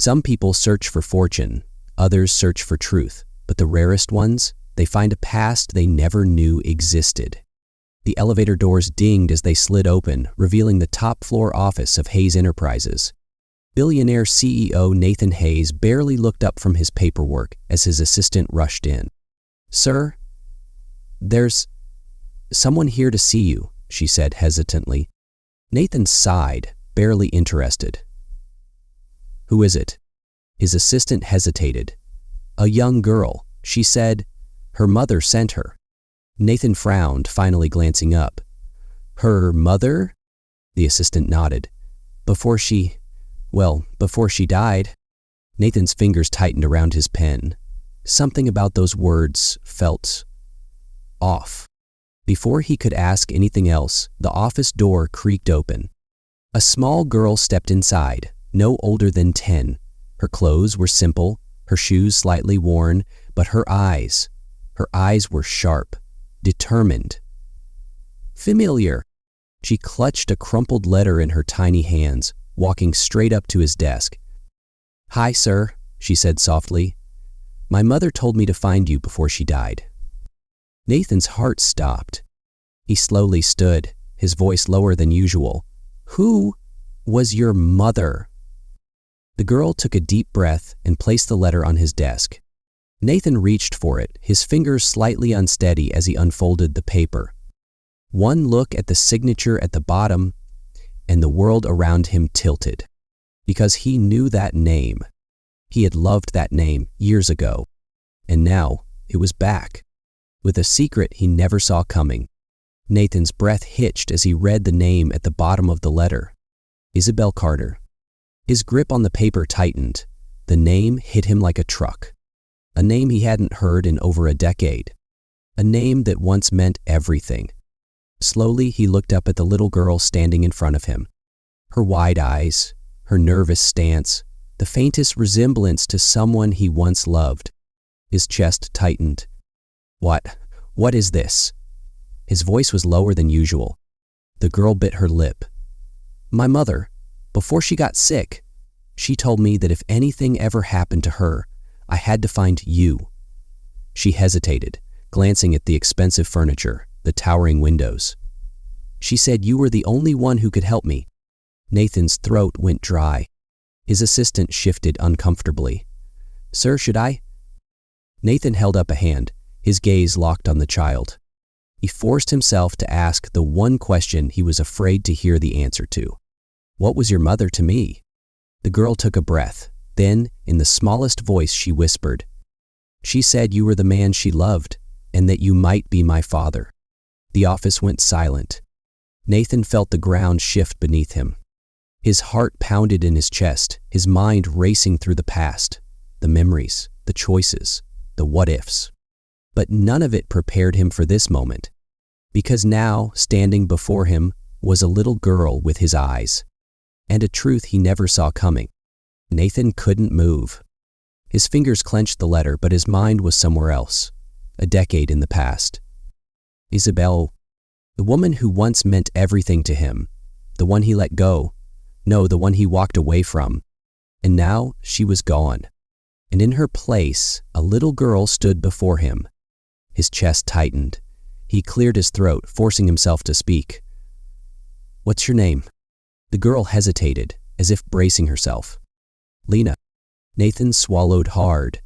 Some people search for fortune, others search for truth, but the rarest ones, they find a past they never knew existed. The elevator doors dinged as they slid open, revealing the top-floor office of Hayes Enterprises. Billionaire CEO Nathan Hayes barely looked up from his paperwork as his assistant rushed in. "Sir, there's someone here to see you," she said hesitantly. Nathan sighed, barely interested. "Who is it?" His assistant hesitated. "A young girl. She said her mother sent her." Nathan frowned, finally glancing up. "Her mother?" The assistant nodded. Before she died." Nathan's fingers tightened around his pen. Something about those words felt off. Before he could ask anything else, the office door creaked open. A small girl stepped inside, no older than 10. Her clothes were simple, her shoes slightly worn, but her eyes were sharp, determined. "Familiar." She clutched a crumpled letter in her tiny hands, walking straight up to his desk. "Hi, sir," she said softly. "My mother told me to find you before she died." Nathan's heart stopped. He slowly stood, his voice lower than usual. "Who was your mother?" The girl took a deep breath and placed the letter on his desk. Nathan reached for it, his fingers slightly unsteady as he unfolded the paper. One look at the signature at the bottom, and the world around him tilted. Because he knew that name. He had loved that name years ago, and now it was back, with a secret he never saw coming. Nathan's breath hitched as he read the name at the bottom of the letter. Isabel Carter. His grip on the paper tightened. The name hit him like a truck. A name he hadn't heard in over a decade. A name that once meant everything. Slowly, he looked up at the little girl standing in front of him. Her wide eyes, her nervous stance, the faintest resemblance to someone he once loved. His chest tightened. What is this?" His voice was lower than usual. The girl bit her lip. "My mother, before she got sick, she told me that if anything ever happened to her, I had to find you." She hesitated, glancing at the expensive furniture, the towering windows. "She said you were the only one who could help me." Nathan's throat went dry. His assistant shifted uncomfortably. "Sir, should I?" Nathan held up a hand, his gaze locked on the child. He forced himself to ask the one question he was afraid to hear the answer to. "What was your mother to me?" The girl took a breath. Then, in the smallest voice, she whispered, "She said you were the man she loved, and that you might be my father." The office went silent. Nathan felt the ground shift beneath him. His heart pounded in his chest, his mind racing through the past, the memories, the choices, the what-ifs. But none of it prepared him for this moment, because now, standing before him, was a little girl with his eyes, and a truth he never saw coming. Nathan couldn't move. His fingers clenched the letter, but his mind was somewhere else, a decade in the past. Isabel, the woman who once meant everything to him, the one he let go, no, the one he walked away from. And now she was gone. And in her place, a little girl stood before him. His chest tightened. He cleared his throat, forcing himself to speak. "What's your name?" The girl hesitated, as if bracing herself. "Lena." Nathan swallowed hard.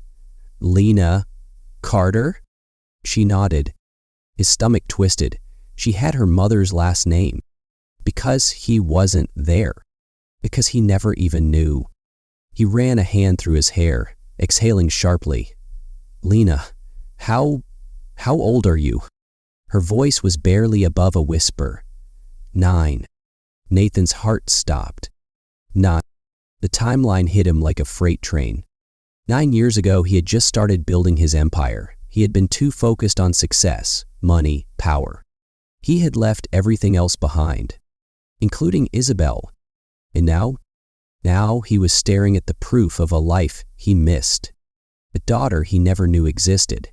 "Lena Carter?" She nodded. His stomach twisted. She had her mother's last name. Because he wasn't there. Because he never even knew. He ran a hand through his hair, exhaling sharply. "Lena, how old are you?" Her voice was barely above a whisper. 9. Nathan's heart stopped. 9. The timeline hit him like a freight train. 9 years ago, he had just started building his empire. He had been too focused on success, money, power. He had left everything else behind, including Isabel. And now he was staring at the proof of a life he missed, a daughter he never knew existed.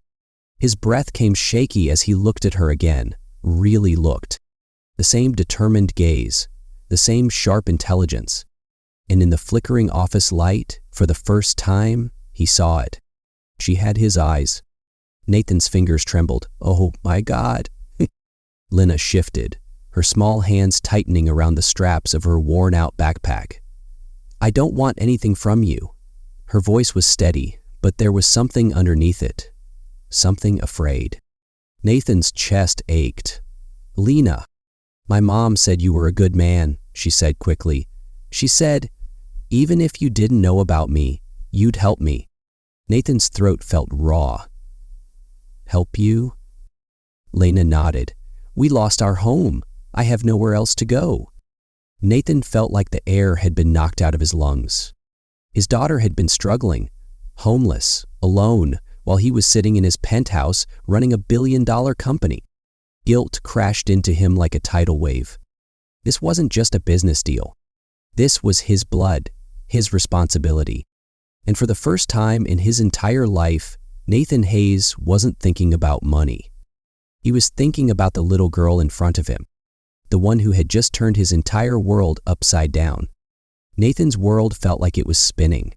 His breath came shaky as he looked at her again, really looked. The same determined gaze, the same sharp intelligence. And in the flickering office light, for the first time, he saw it. She had his eyes. Nathan's fingers trembled. Oh my God. Lena shifted, her small hands tightening around the straps of her worn-out backpack. I don't want anything from you. Her voice was steady, but there was something underneath it. Something afraid. Nathan's chest ached. Lena, my mom said you were a good man, she said quickly. She said, even if you didn't know about me, you'd help me. Nathan's throat felt raw. Help you? Lena nodded. We lost our home. I have nowhere else to go. Nathan felt like the air had been knocked out of his lungs. His daughter had been struggling, homeless, alone, while he was sitting in his penthouse running a billion-dollar company. Guilt crashed into him like a tidal wave. This wasn't just a business deal. This was his blood, his responsibility. And for the first time in his entire life, Nathan Hayes wasn't thinking about money. He was thinking about the little girl in front of him, the one who had just turned his entire world upside down. Nathan's world felt like it was spinning.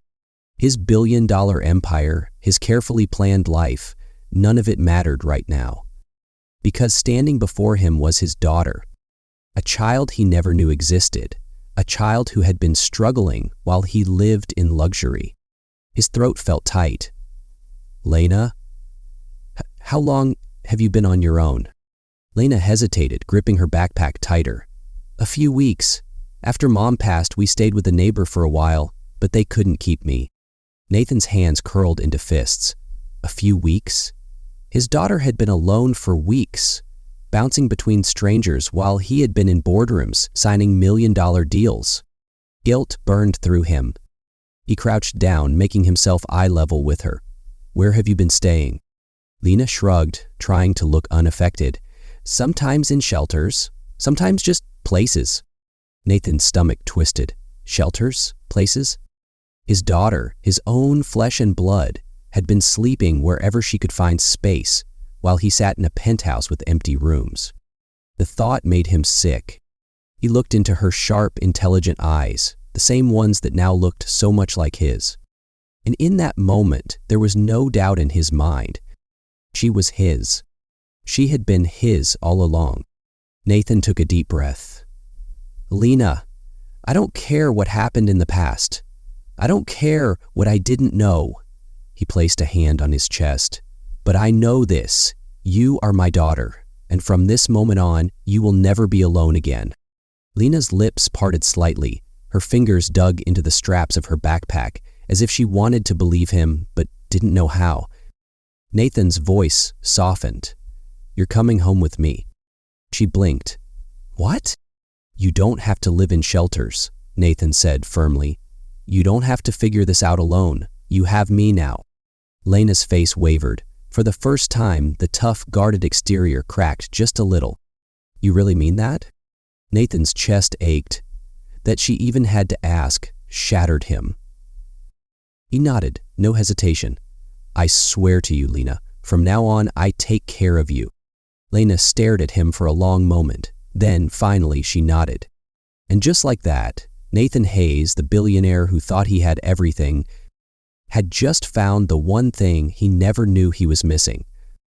His billion-dollar empire, his carefully planned life, none of it mattered right now. Because standing before him was his daughter, a child he never knew existed, a child who had been struggling while he lived in luxury. His throat felt tight. Lena? How long have you been on your own? Lena hesitated, gripping her backpack tighter. A few weeks. After Mom passed, we stayed with a neighbor for a while, but they couldn't keep me. Nathan's hands curled into fists. A few weeks? His daughter had been alone for weeks, bouncing between strangers while he had been in boardrooms signing million-dollar deals. Guilt burned through him. He crouched down, making himself eye level with her. Where have you been staying? Lena shrugged, trying to look unaffected. Sometimes in shelters, sometimes just places. Nathan's stomach twisted. Shelters? Places? His daughter, his own flesh and blood, had been sleeping wherever she could find space, while he sat in a penthouse with empty rooms. The thought made him sick. He looked into her sharp, intelligent eyes, the same ones that now looked so much like his. And in that moment, there was no doubt in his mind. She was his. She had been his all along. Nathan took a deep breath. Lena, I don't care what happened in the past. I don't care what I didn't know. He placed a hand on his chest. But I know this. You are my daughter, and from this moment on, you will never be alone again. Lena's lips parted slightly. Her fingers dug into the straps of her backpack, as if she wanted to believe him, but didn't know how. Nathan's voice softened. You're coming home with me. She blinked. What? You don't have to live in shelters, Nathan said firmly. You don't have to figure this out alone. You have me now. Lena's face wavered. For the first time, the tough, guarded exterior cracked just a little. You really mean that? Nathan's chest ached. That she even had to ask shattered him. He nodded, no hesitation. I swear to you, Lena, from now on, I take care of you. Lena stared at him for a long moment. Then, finally, she nodded. And just like that, Nathan Hayes, the billionaire who thought he had everything, had just found the one thing he never knew he was missing.